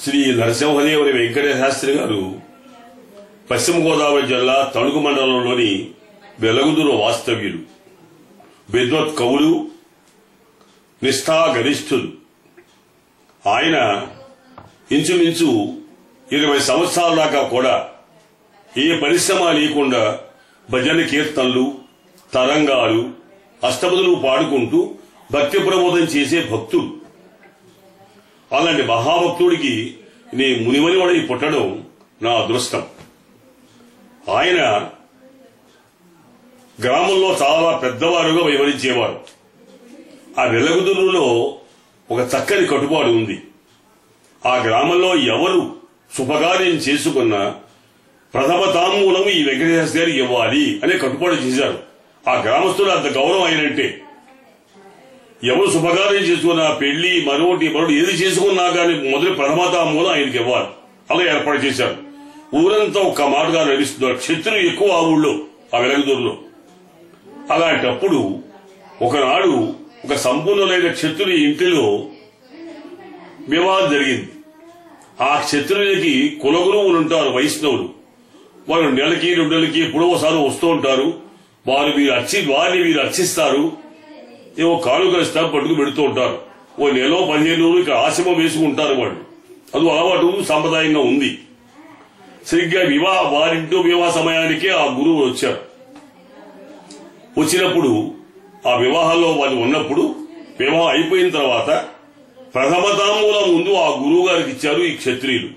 శ్రీ నరసింహదేవుని వెంకటేశ్వర శాస్త్రి గారు పశ్చిమ గోదావరి జిల్లా తణుకు మండలంలోని వెలగుదురు వాస్తవ్యులు, విద్వత్ కవులు, నిష్ఠా గరిష్ఠులు. ఆయన ఇంచుమించు 20 సంవత్సరాల దాకా కూడా ఏ పరిశ్రమ లేకుండా భజన కీర్తనలు, తరంగాలు, అష్టపదులు పాడుకుంటూ భక్తి ప్రబోధం చేసే భక్తుడు. అలాంటి మహాభక్తుడికి నీ మునిమనివాడి పుట్టడం నా అదృష్టం. ఆయన గ్రామంలో చాలా పెద్దవారుగా వివరించేవారు. ఆ వెలగుదురులో ఒక చక్కని కట్టుబాటు ఉంది. ఆ గ్రామంలో ఎవరు శుభకార్యం చేసుకున్నా ప్రథమ తాంబూలం ఈ వెంకటేశ్వర గారికి ఇవ్వాలి అనే కట్టుబాటు చేశారు. ఆ గ్రామస్తులు అంత గౌరవం అయినంటే ఎవరు శుభకార్యం చేసుకున్నా, పెళ్లి మరొకటి ఏది చేసుకున్నా కానీ మొదటి ప్రథమ తాంబూలం ఆయనకి ఇవ్వాలి. అలా ఏర్పాటు చేశారు. ఊరంతా ఒక్క మాటగా నడుస్తున్నారు. క్షత్రులు ఎక్కువ ఆ ఊళ్ళో, ఆ వెలగదూరులో. అలాంటప్పుడు ఒకనాడు ఒక సంపూర్ణమైన క్షత్రుని ఇంటిలో వివాహం జరిగింది. ఆ క్షత్రులకి కులగురువులు ఉంటారు, వైష్ణవులు. వారు నెలకి 2 నెలలకి ఎప్పుడో ఒకసారి వస్తూ ఉంటారు. వారిని వీరు అర్చిస్తారు. ఏవో కానుకలు ఇస్తారు, పట్టుకు పెడుతూ ఉంటారు. ఓ నెల 15 రోజులు ఇక్కడ ఆశ్రమం వేసుకుంటారు వాళ్ళు. అది అలవాటు సాంప్రదాయంగా ఉంది. సరిగ్గా వారింటో వివాహ సమయానికే ఆ గురువు వచ్చారు. వచ్చినప్పుడు ఆ వివాహంలో వాళ్ళు ఉన్నప్పుడు వివాహం అయిపోయిన తర్వాత ప్రథమ తాంబూలం ముందు ఆ గురువు గారికి ఇచ్చారు ఈ క్షత్రియులు.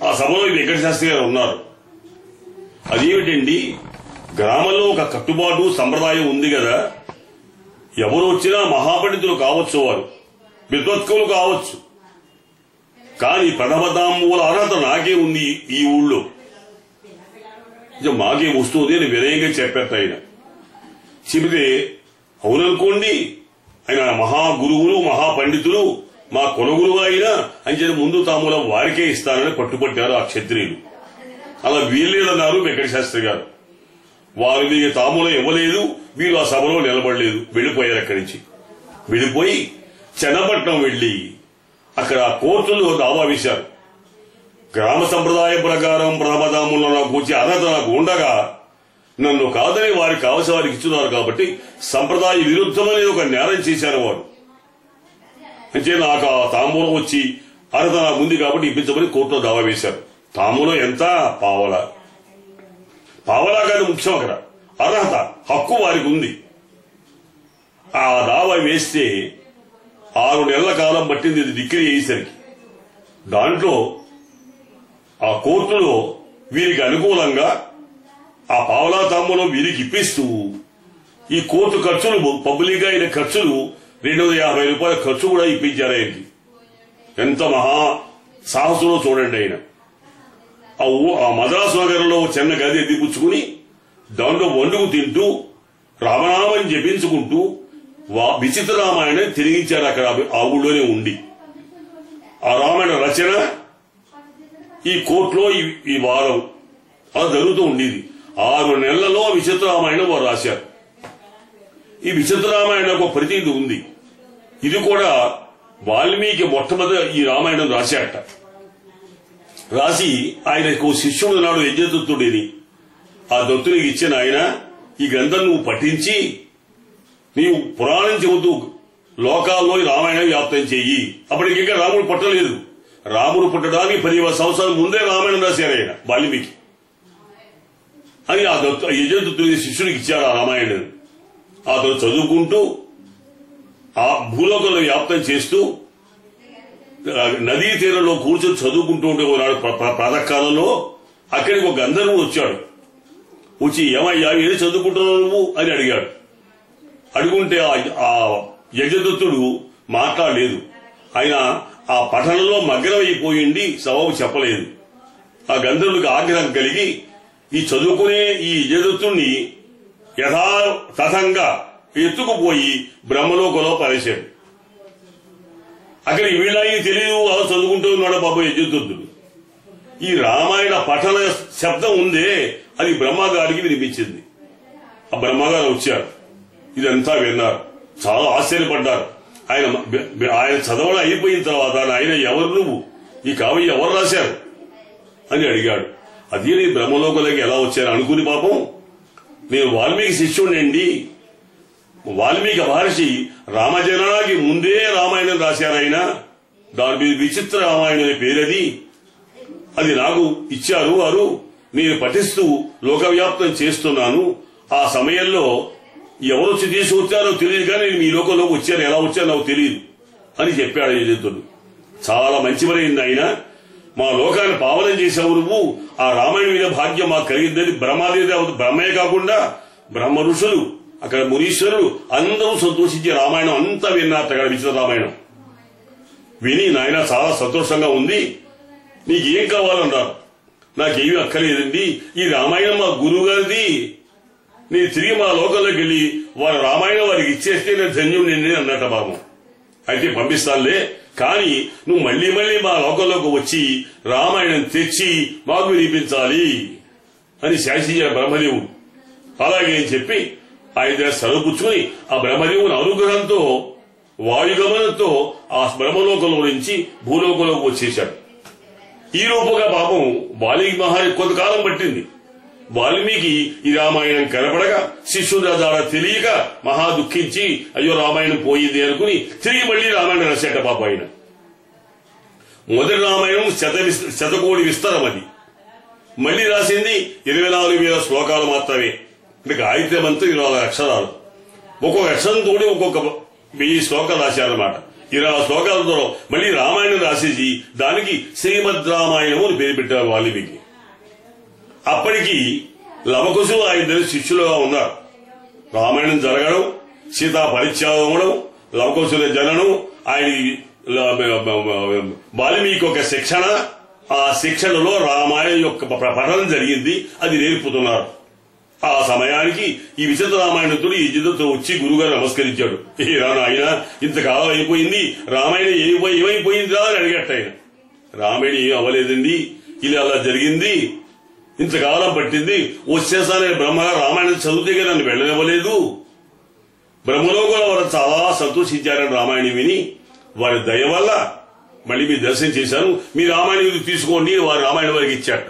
ఆ సభలో వెంకట శాస్త్రి గారు ఉన్నారు. అదేమిటండి, గ్రామంలో ఒక కట్టుబాటు సంప్రదాయం ఉంది కదా, ఎవరు వచ్చినా మహాపండితులు కావచ్చు, వారు విద్వత్కులు కావచ్చు, కానీ ప్రథమ తాంబూల అర్హత నాకే ఉంది ఈ ఊళ్ళో, మాకే వస్తుంది అని వినయంగా చెప్పారు. ఆయన చెబితే అవుననుకోండి, ఆయన మహాగురువులు, మహాపండితులు, మా కులగురువు అయినా అని చెప్పి ముందు తాంబూలం వారికే ఇస్తారని పట్టుపట్టారు ఆ క్షత్రియులు. అలా వీల్లేదన్నారు వెంకట శాస్త్రి గారు. వారు వీరికి తాంబూలం ఇవ్వలేదు, వీరు ఆ సభలో నిలబడలేదు, వెళ్లిపోయారు. అక్కడి నుంచి వెళ్లిపోయి చెన్నపట్నం వెళ్లి అక్కడ కోర్టులో దావా వేశారు. గ్రామ సంప్రదాయం ప్రకారం ప్రథమ తాంబూలం నాకు వచ్చే అర్హత నాకు ఉండగా నన్ను కాదని వారికి కావలసిన వారికి ఇస్తున్నారు కాబట్టి సంప్రదాయ విరుద్ధమని ఒక నేరం చేశారు వారు. అంటే నాకు ఆ తాంబూలం వచ్చి అర్హత నాకు ఉంది కాబట్టి ఇప్పించమని కోర్టులో దావా వేశారు. తాంబూలం ఎంత? పావలా కాదు ముఖ్యం, అక్కడ అర్హత, హక్కు వారికి ఉంది. ఆ దావా వేస్తే 6 నెలల కాలం పట్టింది ఇది డిగ్రీ అయ్యేసరికి. దాంట్లో ఆ కోర్టులో వీరికి అనుకూలంగా ఆ పావలా తాంబూలం వీరికి ఇప్పిస్తూ ఈ కోర్టు ఖర్చులు, పబ్లిక్ అయిన ఖర్చులు 250 రూపాయల ఖర్చు కూడా ఇప్పించారు ఆయనకి. ఎంత మహా సాహసంలో చూడండి. ఆయన ఆ మద్రాసు నగరంలో చిన్న గది ఎత్తిపుచ్చుకుని దాంట్లో వండుకు తింటూ రామనామని జపించుకుంటూ విచిత్ర రామాయణం తిరిగించారు. అక్కడ ఆ ఊళ్ళోనే ఉండి ఆ రామాయణ రచన ఈ కోర్టులో ఈ వారం అలా జరుగుతూ ఉండేది. 6 నెలలలో విచిత్ర రామాయణం వారు రాశారు. ఈ విచిత్ర రామాయణం ఒక ప్రతీతి ఉంది. ఇది కూడా వాల్మీకి మొట్టమొదటి ఈ రామాయణం రాశాట. రాసి ఆయనకు శిష్యుడు నాడు యజ్ఞదత్తుడిని, ఆ దత్తునికి ఇచ్చిన ఆయన ఈ గ్రంథం నువ్వు పఠించి నీవు పురాణం చెబుతూ లోకాల్లో రామాయణం వ్యాప్తం చెయ్యి. అప్పటికి ఇంకా రాముడు పుట్టలేదు. రాముడు పుట్టడానికి 10 సంవత్సరాల ముందే రామాయణం రాశారు ఆయన వాల్మీకి అని ఆ యజ్ఞదత్తుడి శిష్యుడికి ఇచ్చారు ఆ రామాయణం. అతను చదువుకుంటూ ఆ భూలోకంలో వ్యాప్తం చేస్తూ నదీ తీరంలో కూర్చొని చదువుకుంటూ ఉంటే ఒకనాడు ప్రాతకాలంలో అక్కడికి ఒక గంధర్వుడు వచ్చాడు. వచ్చి ఏమయ్యా ఏది చదువుకుంటున్నావు నువ్వు అని అడిగాడు. అడుగుంటే ఆ యజ్ఞదత్తుడు మాట్లాడలేదు. ఆయన ఆ పఠనంలో మగ్నమైపోయింది, సవాబు చెప్పలేదు. ఆ గంధర్వుడికి ఆగ్రహం కలిగి ఈ చదువుకునే ఈ యజ్ఞదత్తుడిని యథాతథంగా ఎత్తుకుపోయి బ్రహ్మలోకంలో పరేశాడు. అక్కడికి వీళ్ళకి తెలియదు, అలా చదువుకుంటూ ఉన్నాడు బాబు యజ్ఞదత్తుడు. ఈ రామాయణ పఠన శబ్దం ఉందే అది బ్రహ్మగారికి వినిపించింది. ఆ బ్రహ్మగారు వచ్చారు, ఇదంతా విన్నారు, చాలా ఆశ్చర్యపడ్డారు. ఆయన చదవడం అయిపోయిన తర్వాత ఆయన ఎవరు నువ్వు ఈ కావ్యం ఎవరు రాశారు అని అడిగాడు. అది నీ బ్రహ్మలోకంలోకి ఎలా వచ్చారు అనుకుని పాపం నేను వాల్మీకి శిష్యుడినండి. వాల్మీకి మహర్షి రామజనానికి ముందే రామాయణం రాశారాయన. దాని మీద విచిత్ర రామాయణం అనే పేరది. అది నాకు ఇచ్చారు వారు. నేను పఠిస్తూ లోకవ్యాప్తం చేస్తున్నాను. ఆ సమయంలో ఎవరు తీసుకొచ్చారో తెలియదు కానీ నేను మీ లోకంలోకి వచ్చాను, ఎలా వచ్చానో నాకు తెలియదు అని చెప్పాడు యజంతుడు. చాలా మంచివరైంది ఆయన. మా లోకాన్ని పావనం చేసావు నువ్వు. ఆ రామాయణం మీద భాగ్యం మాకు కలిగిందని బ్రహ్మయే కాకుండా బ్రహ్మ ఋషులు, అక్కడ మునీశ్వరులు అందరూ సంతోషించి రామాయణం అంతా విన్నారు. అక్కడ విచిత్ర రామాయణం విని నాయన చాలా సంతోషంగా ఉంది, నీకేం కావాలన్నారు. నాకేమీ అక్కర్లేదండి, ఈ రామాయణం మా గురువు గారిది, నేను తిరిగి మా లోకంలోకి వెళ్లి వారి రామాయణం వారికి ఇచ్చేస్తే నేను ధన్యుడిని అన్నట్ట బాబు. అయితే పంపిస్తానులే, కానీ నువ్వు మళ్లీ మళ్లీ మా లోకంలోకి వచ్చి రామాయణం తెచ్చి మాకు వినిపించాలి అని శాసించాడు బ్రహ్మదేవుడు. అలాగే అని చెప్పి ఆయన సరుపుచ్చుకుని ఆ బ్రహ్మదేవుని అనుగ్రహంతో వాయుగమనంతో ఆ బ్రహ్మలోకంలో నుంచి భూలోకంలోకి వచ్చేశాడు. ఈ రూపంగా పాపం వాల్మీకి మహర్షి కొంతకాలం పట్టింది. వాల్మీకి ఈ రామాయణం కనపడగా శిష్యుల ద్వారా తెలియక మహా దుఃఖించి అయ్యో రామాయణం పోయింది అనుకుని తిరిగి మళ్లీ రామాయణం రాశాట పాప ఆయన. మొదటి రామాయణం శతకోటి విస్తరం. అది మళ్లీ రాసింది 24,000 శ్లోకాలు మాత్రమే. అంటే గాయత్రి మంత్రం 24 అక్షరాలు. ఒక్కొక్క అక్షరం తోడి ఒక్కొక్క 1000 శ్లోకాలు రాశారన్నమాట. 20 శ్లోకాలతో మళ్లీ రామాయణం రాసేసి దానికి శ్రీమద్ రామాయణం అని పేరు పెట్టారు వాల్మీకి. అప్పటికి లవకుశులు ఆయన శిష్యులుగా ఉన్నారు. రామాయణం జరగడం, సీతా పరిత్యాగం అవడం, లవకుశుల జననం, ఆయన వాల్మీకి ఒక శిక్షణ, ఆ శిక్షణలో రామాయణం యొక్క పఠనం జరిగింది. అది నేర్పుతున్నారు. ఆ సమయానికి ఈ విచిత్ర రామాయణతుడు ఈ జిద్దుతో వచ్చి గురుగారు నమస్కరించాడు. ఆయన ఇంతకాలం అయిపోయింది, రామాయణం ఏమైపోయిందా అని అడిగట్టు ఆయన. రామాయణం ఏం అవ్వలేదండి, ఇలా అలా జరిగింది, ఇంతకాలం పట్టింది, వచ్చేసానే బ్రహ్మగారు రామాయణం చదివితే నన్ను వెళ్ళనివ్వలేదు. బ్రహ్మలోకంలో వారు చాలా సంతోషించారని రామాయణం విని వారి దయ వల్ల మళ్లీ మీ దర్శనం చేశాను, మీ రామాయణం తీసుకోండి, వారి రామాయణం వారికి ఇచ్చాట.